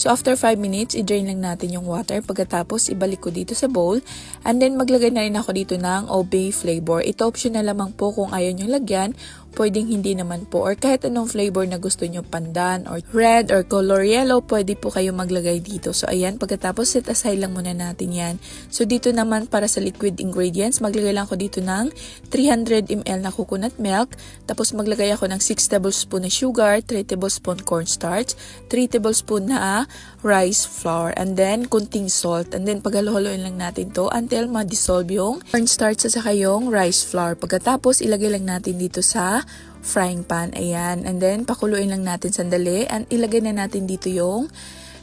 So after 5 minutes, i-drain lang natin yung water. Pagkatapos, ibalik ko dito sa bowl. And then maglagay na rin ako dito ng ube flavor. Ito optional lamang po kung ayaw nyo lagyan. Pwedeng hindi naman po, or kahit anong flavor na gusto nyo, pandan or red or color yellow, pwede po kayo maglagay dito. So ayan, pagkatapos set aside lang muna natin yan. So dito naman para sa liquid ingredients, maglagay lang ako dito ng 300 ml na coconut milk, tapos maglagay ako ng 6 tablespoon na sugar, 3 tablespoon cornstarch, 3 tablespoon na rice flour, and then kunting salt, and then paghalo-haloin lang natin to until ma-dissolve yung cornstarch at saka yung rice flour. Pagkatapos ilagay lang natin dito sa frying pan, ayan, and then pakuluin lang natin sandali, and ilagay na natin dito yung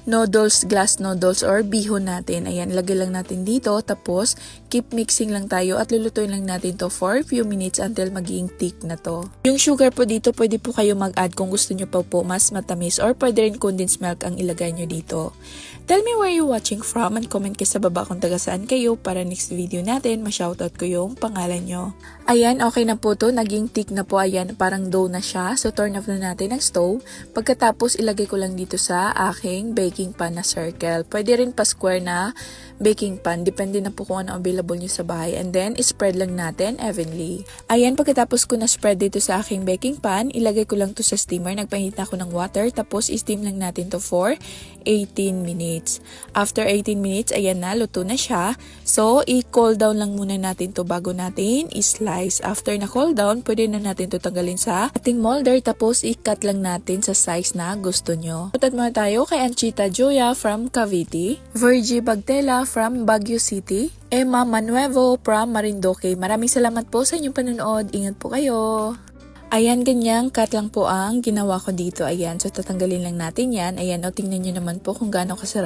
noodles, glass noodles or bihon natin. Ayan, ilagay lang natin dito, tapos keep mixing lang tayo at lulutuin lang natin to for few minutes until magiging thick na to. Yung sugar po dito, pwede po kayo mag-add kung gusto nyo pa po mas matamis, or pwede rin condensed milk ang ilagay nyo dito. Tell me where you watching from and comment kayo sa baba kung taga saan kayo para next video natin ma-shoutout ko yung pangalan nyo. Ayan, okay na po to. Naging thick na po. Ayan, parang dough na siya. So, turn off na natin ang stove. Pagkatapos, ilagay ko lang dito sa aking baking pan na circle. Pwede rin pa square na baking pan. Depende na po kung ano available nyo sa bahay. And then, spread lang natin evenly. Ayan, pagkatapos ko na spread dito sa aking baking pan, ilagay ko lang to sa steamer. Nagpainit na ako ng water. Tapos, steam lang natin to for 18 minutes. After 18 minutes, ayan na, luto na siya. So, i-cool down lang muna natin to bago natin i-slice. After na cool down, pwede na natin to tanggalin sa ating molder. Tapos, i-cut lang natin sa size na gusto nyo. Punta muna tayo kay Anchita Joya from Cavite, Virgie Bagtela from Baguio City, Emma Manuevo from Marinduque. Maraming salamat po sa inyong panonood. Ingat po kayo. Ayan, ganyang cut lang po ang ginawa ko dito. Ayan, so tatanggalin lang natin yan. Ayan, o tingnan nyo naman po kung gaano kasarap